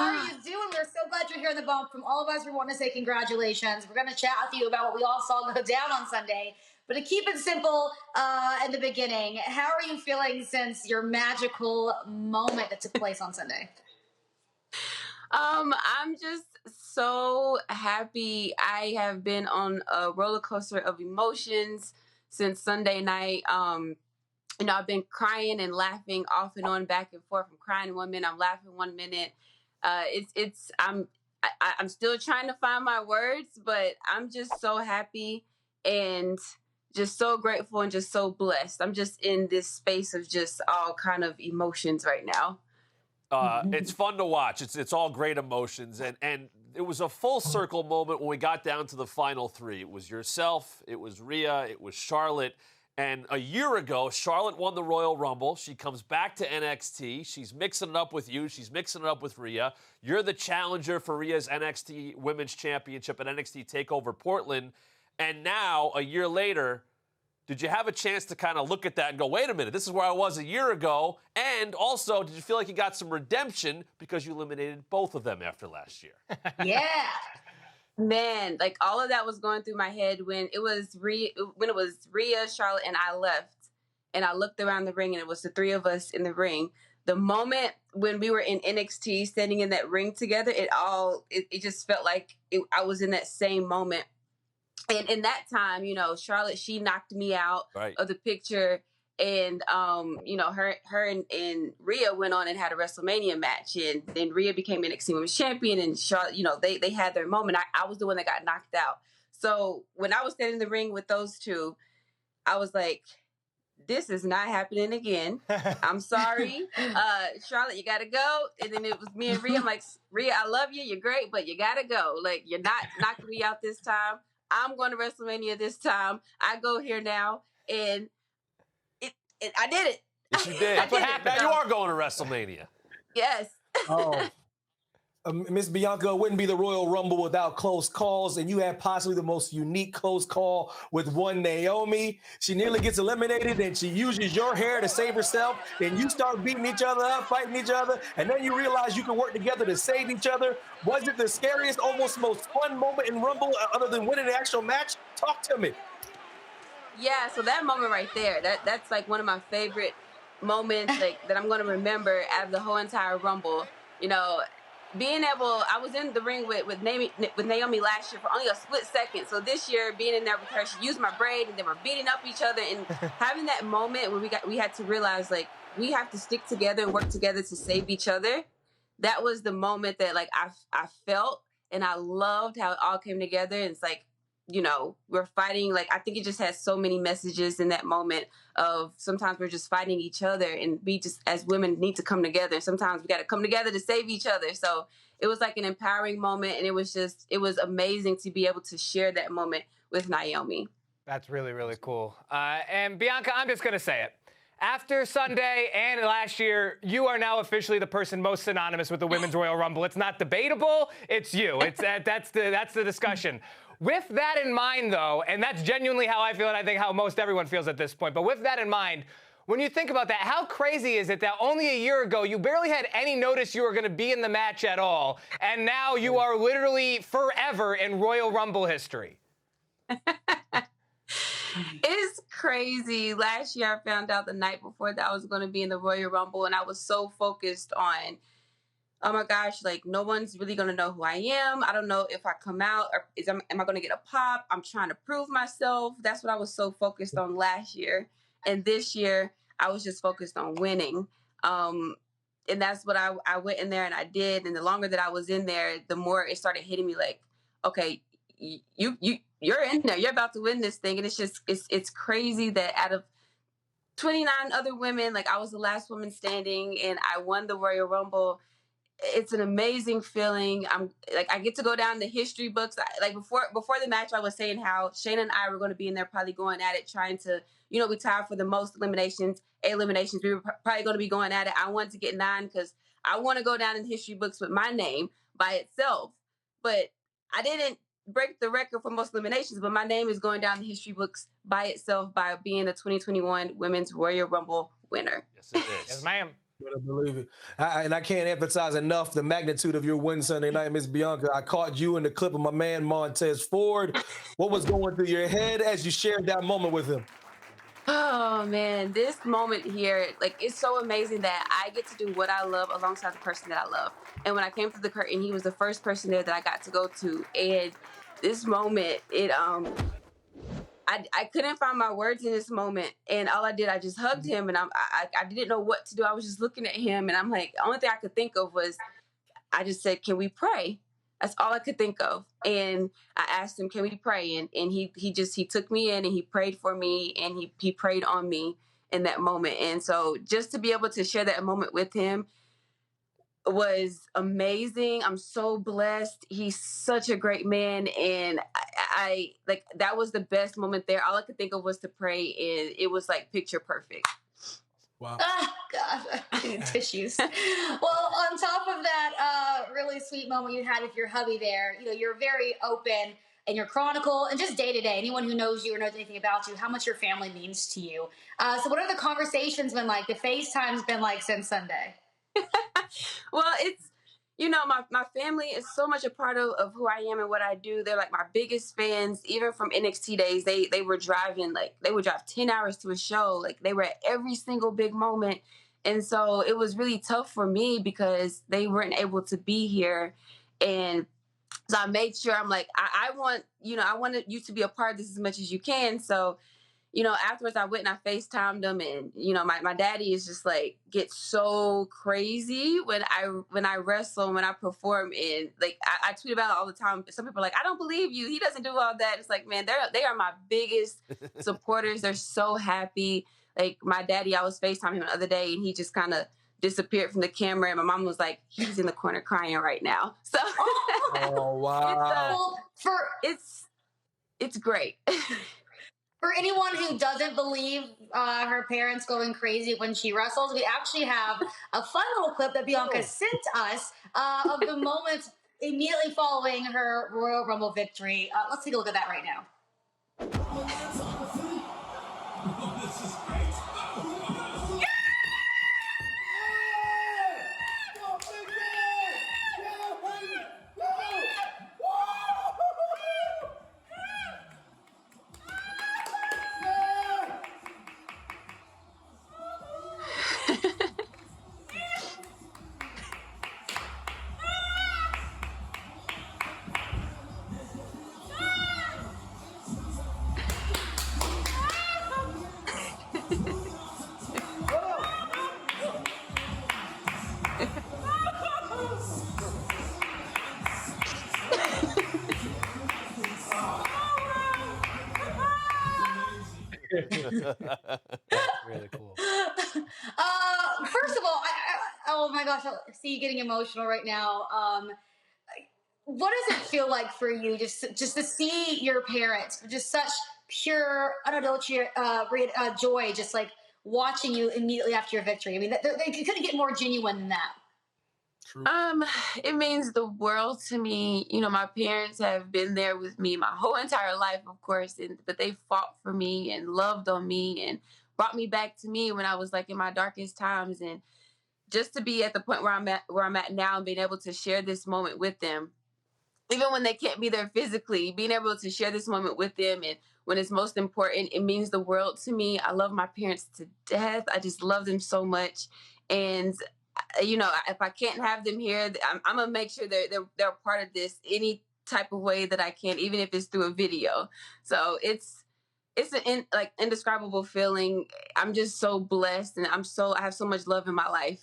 are you doing? We're so glad you're here in the bump. From all of us, we want to say congratulations. We're going to chat with you about what we all saw go down on Sunday. But to keep it simple in the beginning, how are you feeling since your magical moment that took place on Sunday? I'm just so happy. I have been on a roller coaster of emotions since Sunday night. I've been crying and laughing off and on, back and forth. I'm crying 1 minute, I'm laughing 1 minute. I'm still trying to find my words, but I'm just so happy and just so grateful and just so blessed. I'm just in this space of just all kind of emotions right now. It's fun to watch. It's all great emotions, and it was a full circle moment when we got down to the final three. It was yourself, it was Rhea, it was Charlotte, and a year ago, Charlotte won the Royal Rumble. She comes back to NXT. She's mixing it up with you. She's mixing it up with Rhea. You're the challenger for Rhea's NXT Women's Championship at NXT TakeOver Portland, and now a year later. Did you have a chance to kind of look at that and go, wait a minute, this is where I was a year ago? And also, did you feel like you got some redemption because you eliminated both of them after last year? Yeah. Man, like all of that was going through my head when it was Rhea, Charlotte, and I left. And I looked around the ring and it was the three of us in the ring. The moment when we were in NXT standing in that ring together, it just felt like I was in that same moment. And in that time, Charlotte, she knocked me out of the picture. And, her and Rhea went on and had a WrestleMania match. And then Rhea became NXT Women's Champion. And Charlotte, they had their moment. I was the one that got knocked out. So when I was standing in the ring with those two, I was like, this is not happening again. I'm sorry. Charlotte, you got to go. And then it was me and Rhea. I'm like, Rhea, I love you. You're great, but you got to go. Like, you're not knocking me out this time. I'm going to WrestleMania this time. I go here now, and I did it. Yes, you did. Now you are going to WrestleMania. Yes. Oh, Miss Bianca, it wouldn't be the Royal Rumble without close calls, and you had possibly the most unique close call with one Naomi. She nearly gets eliminated, and she uses your hair to save herself, and you start beating each other up, fighting each other, and then you realize you can work together to save each other. Was it the scariest, almost most fun moment in Rumble other than winning the actual match? Talk to me. Yeah, so that moment right there, that's like one of my favorite moments that I'm going to remember out of the whole entire Rumble. I was in the ring with Naomi last year for only a split second. So this year, being in there with her, she used my braid, and then we're beating up each other, and having that moment where we had to realize we have to stick together and work together to save each other. That was the moment that I felt, and I loved how it all came together. And it's we're fighting. I think it just has so many messages in that moment of sometimes we're just fighting each other, and we just as women need to come together. Sometimes we got to come together to save each other. So it was like an empowering moment, and it was amazing to be able to share that moment with Naomi. That's really, really cool. And Bianca, I'm just going to say it. After Sunday and last year, you are now officially the person most synonymous with the Women's Royal Rumble. It's not debatable. It's you. That's the discussion. With that in mind, though, and that's genuinely how I feel, and I think how most everyone feels at this point, but with that in mind, when you think about that, how crazy is it that only a year ago you barely had any notice you were going to be in the match at all, and now you are literally forever in Royal Rumble history? It's crazy. Last year, I found out the night before that I was going to be in the Royal Rumble, and I was so focused on, oh my gosh, no one's really going to know who I am. I don't know if I come out, or am I going to get a pop? I'm trying to prove myself. That's what I was so focused on last year. And this year, I was just focused on winning. And that's what I went in there and I did. And the longer that I was in there, the more it started hitting me okay, you're in there. You're about to win this thing. And it's crazy that out of 29 other women, I was the last woman standing, and I won the Royal Rumble. It's an amazing feeling. I get to go down the history books. Before the match, I was saying how Shayna and I were going to be in there probably going at it, trying to, we tied for the most eliminations. We were probably going to be going at it. I wanted to get 9 because I want to go down in history books with my name by itself. But I didn't break the record for most eliminations, but my name is going down the history books by itself by being a 2021 Women's Royal Rumble winner. Yes, it is. Yes, ma'am. Better believe it. And I can't emphasize enough the magnitude of your win Sunday night, Miss Bianca. I caught you in the clip of my man Montez Ford. What was going through your head as you shared that moment with him? Oh man, this moment here, like it's so amazing that I get to do what I love alongside the person that I love. And when I came through the curtain, he was the first person there that I got to go to. And this moment, I couldn't find my words in this moment, and all I did, I just hugged him, and I didn't know what to do. I was just looking at him, and I'm like, the only thing I could think of was, I just said, "Can we pray?" That's all I could think of, and I asked him, "Can we pray?" And he took me in and he prayed for me, and he prayed on me in that moment, and so just to be able to share that moment with him was amazing. I'm so blessed. He's such a great man, and I like that was the best moment there. All I could think of was to pray, and it was like picture perfect. Wow. Ah, God, I need tissues. Well, on top of that really sweet moment you had with your hubby there, you're very open in your chronicle and just day to day. Anyone who knows you or knows anything about you, how much your family means to you. So, what are the conversations been like? The FaceTime's been like since Sunday? Well, it's my family is so much a part of who I am and what I do. They're like my biggest fans. Even from NXT days, they were driving, like they would drive 10 hours to a show. Like they were at every single big moment. And so it was really tough for me because they weren't able to be here. And so I made sure, I'm like, I want, I wanted you to be a part of this as much as you can. So afterwards I went and I FaceTimed them, and my daddy is just like gets so crazy when I wrestle, when I perform, and like I tweet about it all the time. Some people are like, I don't believe you. He doesn't do all that. It's like, man, they are my biggest supporters. They're so happy. Like my daddy, I was FaceTiming him the other day, and he just kind of disappeared from the camera, and my mom was like, he's in the corner crying right now. So Oh, wow. Well, it's great. for anyone who doesn't believe her parents going crazy when she wrestles, we actually have a fun little clip that Bianca sent us of the moment immediately following her Royal Rumble victory. Let's take a look at that right now. Really cool. First of all, oh my gosh, I see you getting emotional right now. What does it feel like for you just to see your parents, just such pure, unadulterated joy, just like watching you immediately after your victory? I mean, they couldn't get more genuine than that. True. It means the world to me. My parents have been there with me my whole entire life, of course, but they fought for me and loved on me and brought me back to me when I was like in my darkest times. And just to be at the point where I'm at now and being able to share this moment with them, even when they can't be there physically, being able to share this moment with them, and when it's most important, it means the world to me. I love my parents to death. I just love them so much. And if I can't have them here, I'm gonna make sure they're a part of this any type of way that I can, even if it's through a video. So it's an indescribable feeling. I'm just so blessed, and I have so much love in my life.